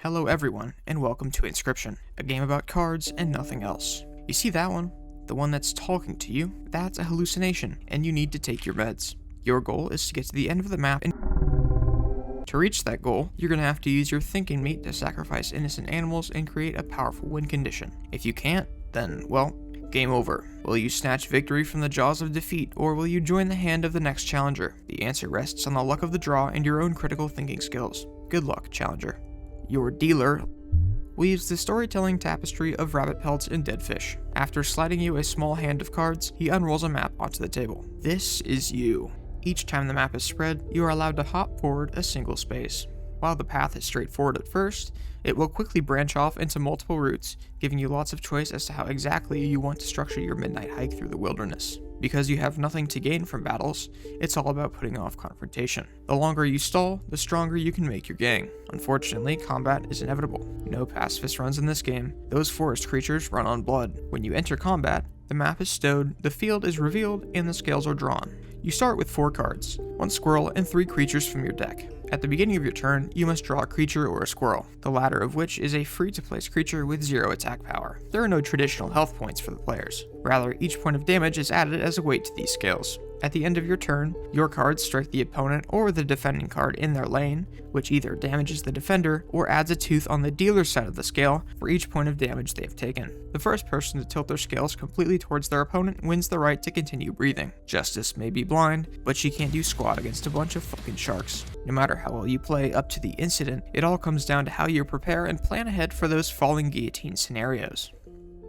Hello everyone, and welcome to Inscryption, a game about cards and nothing else. You see that one? The one that's talking to you? That's a hallucination, and you need to take your meds. Your goal is to get to the end of the map, and to reach that goal, you're going to have to use your thinking meat to sacrifice innocent animals and create a powerful win condition. If you can't, then, well, game over. Will you snatch victory from the jaws of defeat, or will you join the hand of the next challenger? The answer rests on the luck of the draw and your own critical thinking skills. Good luck, challenger. Your dealer weaves the storytelling tapestry of rabbit pelts and dead fish. After sliding you a small hand of cards, he unrolls a map onto the table. This is you. Each time the map is spread, you are allowed to hop forward a single space. While the path is straightforward at first, it will quickly branch off into multiple routes, giving you lots of choice as to how exactly you want to structure your midnight hike through the wilderness. Because you have nothing to gain from battles, it's all about putting off confrontation. The longer you stall, the stronger you can make your gang. Unfortunately, combat is inevitable. No pacifist runs in this game. Those forest creatures run on blood. When you enter combat, the map is stowed, the field is revealed, and the scales are drawn. You start with 4 cards, 1 squirrel and 3 creatures from your deck. At the beginning of your turn, you must draw a creature or a squirrel, the latter of which is a free-to-place creature with 0 attack power. There are no traditional health points for the players. Rather, each point of damage is added as a weight to these scales. At the end of your turn, your cards strike the opponent or the defending card in their lane, which either damages the defender or adds a tooth on the dealer's side of the scale for each point of damage they have taken. The first person to tilt their scales completely towards their opponent wins the right to continue breathing. Justice may be blind, but she can't do squat against a bunch of fucking sharks. No matter how well you play up to the incident, it all comes down to how you prepare and plan ahead for those falling guillotine scenarios.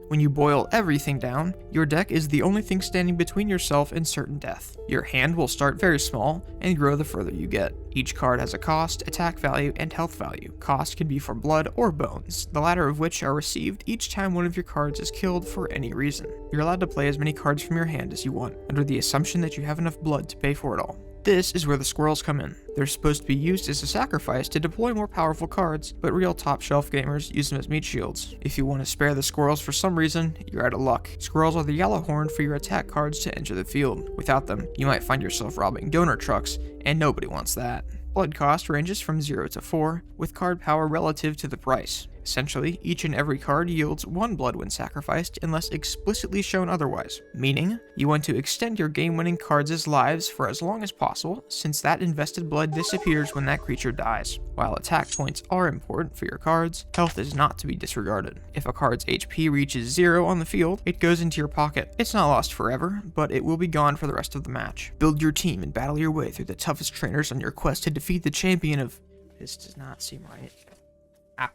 When you boil everything down, your deck is the only thing standing between yourself and certain death. Your hand will start very small and grow the further you get. Each card has a cost, attack value, and health value. Cost can be for blood or bones, the latter of which are received each time one of your cards is killed for any reason. You're allowed to play as many cards from your hand as you want, under the assumption that you have enough blood to pay for it all. This is where the squirrels come in. They're supposed to be used as a sacrifice to deploy more powerful cards, but real top shelf gamers use them as meat shields. If you want to spare the squirrels for some reason, you're out of luck. Squirrels are the yellow horn for your attack cards to enter the field. Without them, you might find yourself robbing donor trucks, and nobody wants that. Blood cost ranges from 0 to 4, with card power relative to the price. Essentially, each and every card yields 1 blood when sacrificed unless explicitly shown otherwise, meaning you want to extend your game-winning cards' lives for as long as possible, since that invested blood disappears when that creature dies. While attack points are important for your cards, health is not to be disregarded. If a card's HP reaches 0 on the field, it goes into your pocket. It's not lost forever, but it will be gone for the rest of the match. Build your team and battle your way through the toughest trainers on your quest to defeat the champion of... This does not seem right.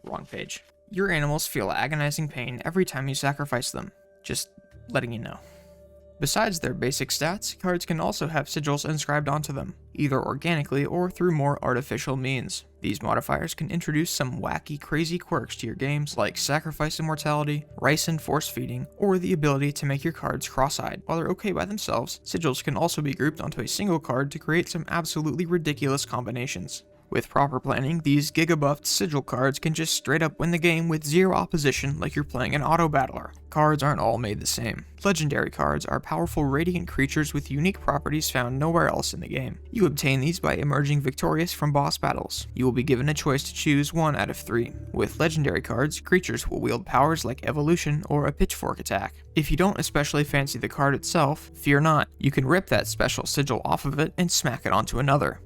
Wrong page. Your animals feel agonizing pain every time you sacrifice them. Just letting you know. Besides their basic stats, cards can also have sigils inscribed onto them, either organically or through more artificial means. These modifiers can introduce some wacky, crazy quirks to your games, like sacrifice immortality, rice and force feeding, or the ability to make your cards cross-eyed. While they're okay by themselves, sigils can also be grouped onto a single card to create some absolutely ridiculous combinations. With proper planning, these giga-buffed sigil cards can just straight up win the game with 0 opposition like you're playing an auto-battler. Cards aren't all made the same. Legendary cards are powerful radiant creatures with unique properties found nowhere else in the game. You obtain these by emerging victorious from boss battles. You will be given a choice to choose 1 out of 3. With legendary cards, creatures will wield powers like evolution or a pitchfork attack. If you don't especially fancy the card itself, fear not. You can rip that special sigil off of it and smack it onto another.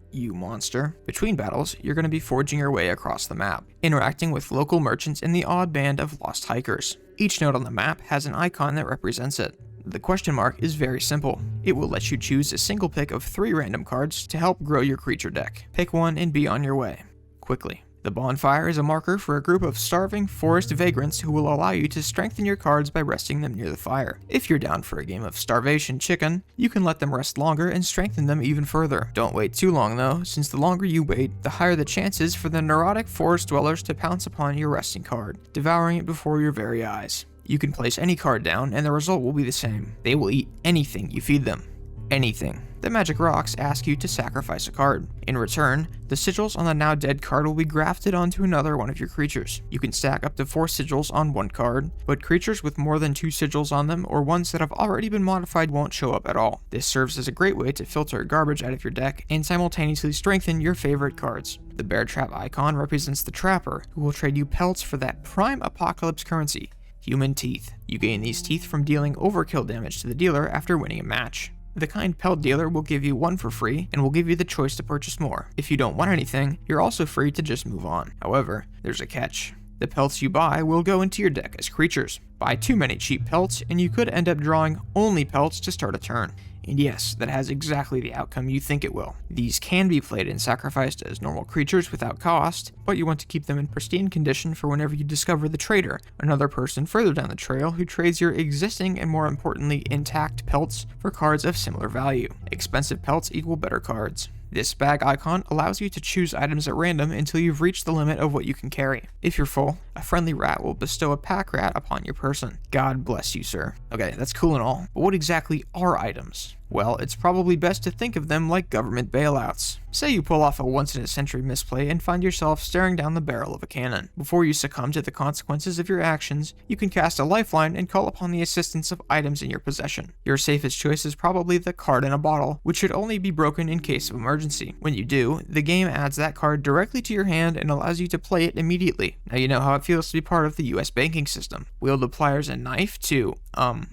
You monster. Between battles, you're going to be forging your way across the map, interacting with local merchants in the odd band of lost hikers. Each node on the map has an icon that represents it. The question mark is very simple. It will let you choose a single pick of 3 random cards to help grow your creature deck. Pick one and be on your way. Quickly. The bonfire is a marker for a group of starving forest vagrants who will allow you to strengthen your cards by resting them near the fire. If you're down for a game of starvation chicken, you can let them rest longer and strengthen them even further. Don't wait too long though, since the longer you wait, the higher the chances for the neurotic forest dwellers to pounce upon your resting card, devouring it before your very eyes. You can place any card down and the result will be the same. They will eat anything you feed them. Anything. The magic rocks ask you to sacrifice a card. In return, the sigils on the now dead card will be grafted onto another one of your creatures. You can stack up to 4 sigils on one card, but creatures with more than 2 sigils on them or ones that have already been modified won't show up at all. This serves as a great way to filter garbage out of your deck and simultaneously strengthen your favorite cards. The bear trap icon represents the trapper, who will trade you pelts for that prime apocalypse currency, human teeth. You gain these teeth from dealing overkill damage to the dealer after winning a match. The kind pelt dealer will give you 1 for free and will give you the choice to purchase more. If you don't want anything, you're also free to just move on. However, there's a catch. The pelts you buy will go into your deck as creatures. Buy too many cheap pelts and you could end up drawing only pelts to start a turn. And yes, that has exactly the outcome you think it will. These can be played and sacrificed as normal creatures without cost, but you want to keep them in pristine condition for whenever you discover the trader, another person further down the trail who trades your existing and more importantly intact pelts for cards of similar value. Expensive pelts equal better cards. This bag icon allows you to choose items at random until you've reached the limit of what you can carry. If you're full, a friendly rat will bestow a pack rat upon your person. God bless you, sir. Okay, that's cool and all, but what exactly are items? Well, it's probably best to think of them like government bailouts. Say you pull off a once-in-a-century misplay and find yourself staring down the barrel of a cannon. Before you succumb to the consequences of your actions, you can cast a lifeline and call upon the assistance of items in your possession. Your safest choice is probably the card in a bottle, which should only be broken in case of emergency. When you do, the game adds that card directly to your hand and allows you to play it immediately. Now you know how it feels to be part of the US banking system. Wield the pliers and knife to,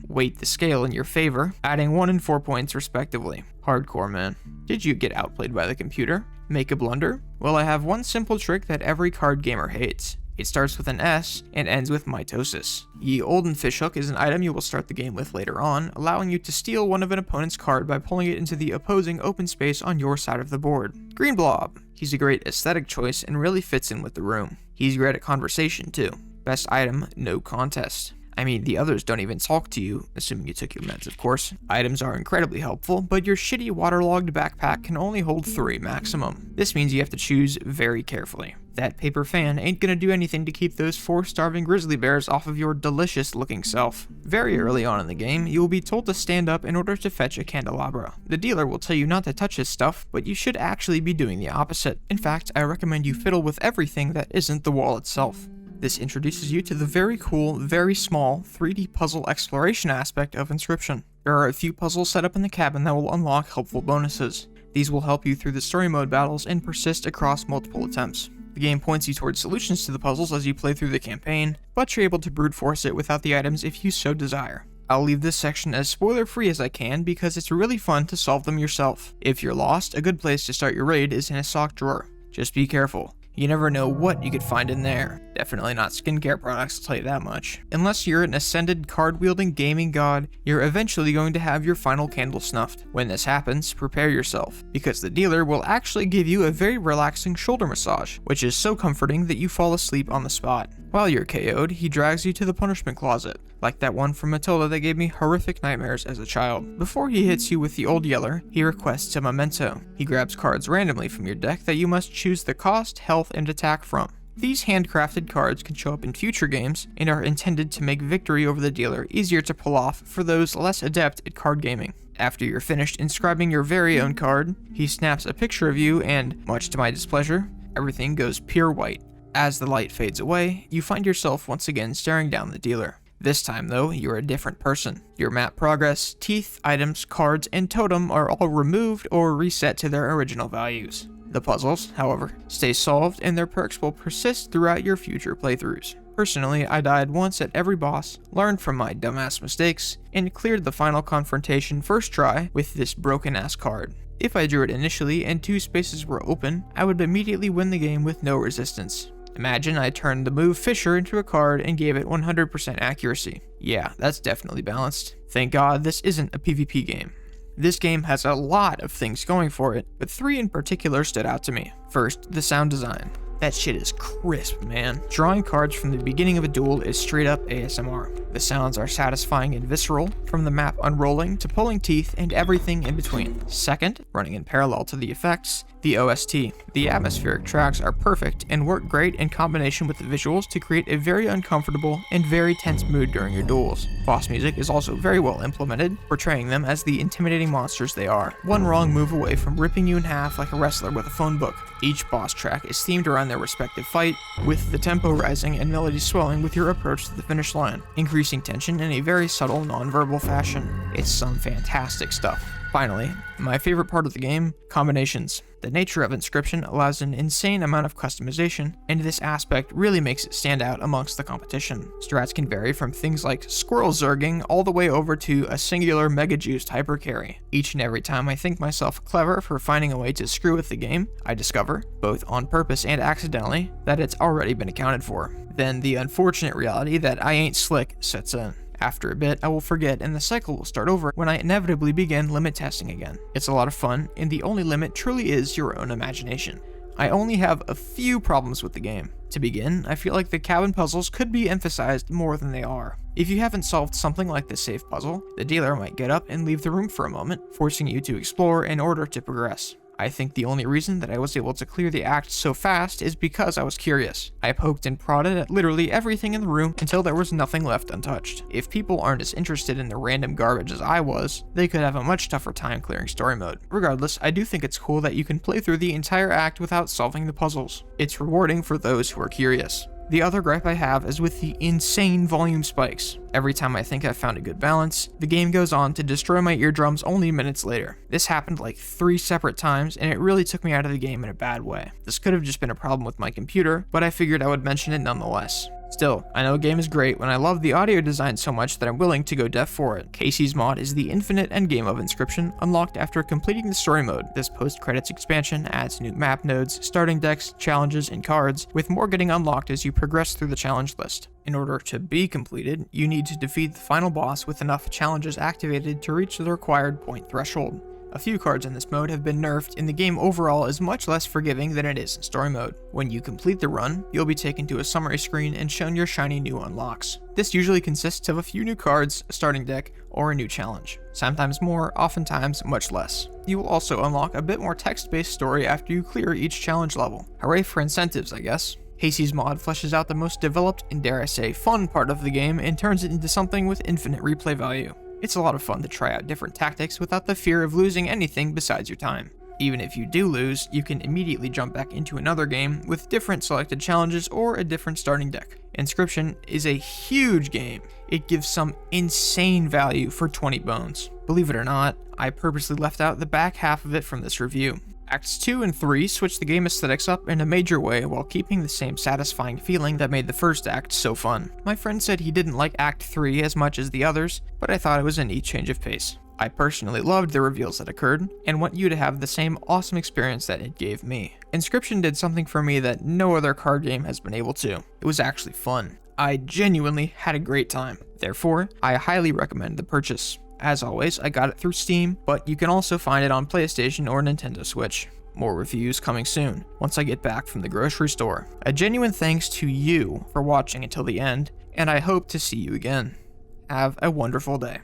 weight the scale in your favor, adding 1 and 4 points respectively. Hardcore, man. Did you get outplayed by the computer? Make a blunder? Well, I have one simple trick that every card gamer hates. It starts with an S and ends with mitosis. Ye Olden Fishhook is an item you will start the game with later on, allowing you to steal one of an opponent's card by pulling it into the opposing open space on your side of the board. Green Blob. He's a great aesthetic choice and really fits in with the room. He's great at conversation too. Best item, no contest. I mean, the others don't even talk to you, assuming you took your meds, of course. Items are incredibly helpful, but your shitty waterlogged backpack can only hold 3 maximum. This means you have to choose very carefully. That paper fan ain't gonna do anything to keep those 4 starving grizzly bears off of your delicious looking self. Very early on in the game, you will be told to stand up in order to fetch a candelabra. The dealer will tell you not to touch his stuff, but you should actually be doing the opposite. In fact, I recommend you fiddle with everything that isn't the wall itself. This introduces you to the very cool, very small 3D puzzle exploration aspect of Inscryption. There are a few puzzles set up in the cabin that will unlock helpful bonuses. These will help you through the story mode battles and persist across multiple attempts. The game points you towards solutions to the puzzles as you play through the campaign, but you're able to brute force it without the items if you so desire. I'll leave this section as spoiler free as I can because it's really fun to solve them yourself. If you're lost, a good place to start your raid is in a sock drawer. Just be careful. You never know what you could find in there. Definitely not skincare products, I'll tell you that much. Unless you're an ascended card-wielding gaming god, you're eventually going to have your final candle snuffed. When this happens, prepare yourself, because the dealer will actually give you a very relaxing shoulder massage, which is so comforting that you fall asleep on the spot. While you're KO'd, he drags you to the punishment closet, like that one from Matilda that gave me horrific nightmares as a child. Before he hits you with the old yeller, he requests a memento. He grabs cards randomly from your deck that you must choose the cost, health, and attack from. These handcrafted cards can show up in future games and are intended to make victory over the dealer easier to pull off for those less adept at card gaming. After you're finished inscribing your very own card, he snaps a picture of you and, much to my displeasure, everything goes pure white. As the light fades away, you find yourself once again staring down the dealer. This time though, you're a different person. Your map progress, teeth, items, cards, and totem are all removed or reset to their original values. The puzzles, however, stay solved and their perks will persist throughout your future playthroughs. Personally, I died once at every boss, learned from my dumbass mistakes, and cleared the final confrontation first try with this broken ass card. If I drew it initially and 2 spaces were open, I would immediately win the game with no resistance. Imagine I turned the move Fisher into a card and gave it 100% accuracy. Yeah, that's definitely balanced. Thank God this isn't a PvP game. This game has a lot of things going for it, but 3 in particular stood out to me. First, the sound design. That shit is crisp, man. Drawing cards from the beginning of a duel is straight up ASMR. The sounds are satisfying and visceral, from the map unrolling to pulling teeth and everything in between. Second, running in parallel to the effects, the OST. The atmospheric tracks are perfect and work great in combination with the visuals to create a very uncomfortable and very tense mood during your duels. Boss music is also very well implemented, portraying them as the intimidating monsters they are, one wrong move away from ripping you in half like a wrestler with a phone book. Each boss track is themed around their respective fight, with the tempo rising and melody swelling with your approach to the finish line, increasing tension in a very subtle, non-verbal fashion. It's some fantastic stuff. Finally, my favorite part of the game, combinations. The nature of Inscryption allows an insane amount of customization, and this aspect really makes it stand out amongst the competition. Strats can vary from things like Squirrel zerging all the way over to a singular mega juiced hyper carry. Each and every time I think myself clever for finding a way to screw with the game, I discover, both on purpose and accidentally, that it's already been accounted for. Then the unfortunate reality that I ain't slick sets in. After a bit, I will forget and the cycle will start over when I inevitably begin limit testing again. It's a lot of fun, and the only limit truly is your own imagination. I only have a few problems with the game. To begin, I feel like the cabin puzzles could be emphasized more than they are. If you haven't solved something like the safe puzzle, the dealer might get up and leave the room for a moment, forcing you to explore in order to progress. I think the only reason that I was able to clear the act so fast is because I was curious. I poked and prodded at literally everything in the room until there was nothing left untouched. If people aren't as interested in the random garbage as I was, they could have a much tougher time clearing story mode. Regardless, I do think it's cool that you can play through the entire act without solving the puzzles. It's rewarding for those who are curious. The other gripe I have is with the insane volume spikes. Every time I think I've found a good balance, the game goes on to destroy my eardrums only minutes later. This happened like 3 separate times, and it really took me out of the game in a bad way. This could have just been a problem with my computer, but I figured I would mention it nonetheless. Still, I know a game is great when I love the audio design so much that I'm willing to go deaf for it. Casey's mod is the infinite endgame of Inscryption, unlocked after completing the story mode. This post-credits expansion adds new map nodes, starting decks, challenges, and cards, with more getting unlocked as you progress through the challenge list. In order to be completed, you need to defeat the final boss with enough challenges activated to reach the required point threshold. A few cards in this mode have been nerfed, and the game overall is much less forgiving than it is in story mode. When you complete the run, you'll be taken to a summary screen and shown your shiny new unlocks. This usually consists of a few new cards, a starting deck, or a new challenge. Sometimes more, oftentimes much less. You will also unlock a bit more text-based story after you clear each challenge level. Hooray for incentives, I guess. Casey's mod fleshes out the most developed and, dare I say, fun part of the game and turns it into something with infinite replay value. It's a lot of fun to try out different tactics without the fear of losing anything besides your time. Even if you do lose, you can immediately jump back into another game with different selected challenges or a different starting deck. Inscryption is a huge game. It gives some insane value for 20 bones. Believe it or not, I purposely left out the back half of it from this review. Acts 2 and 3 switch the game aesthetics up in a major way while keeping the same satisfying feeling that made the first act so fun. My friend said he didn't like Act 3 as much as the others, but I thought it was a neat change of pace. I personally loved the reveals that occurred, and want you to have the same awesome experience that it gave me. Inscryption did something for me that no other card game has been able to. It was actually fun. I genuinely had a great time. Therefore, I highly recommend the purchase. As always, I got it through Steam, but you can also find it on PlayStation or Nintendo Switch. More reviews coming soon, once I get back from the grocery store. A genuine thanks to you for watching until the end, and I hope to see you again. Have a wonderful day.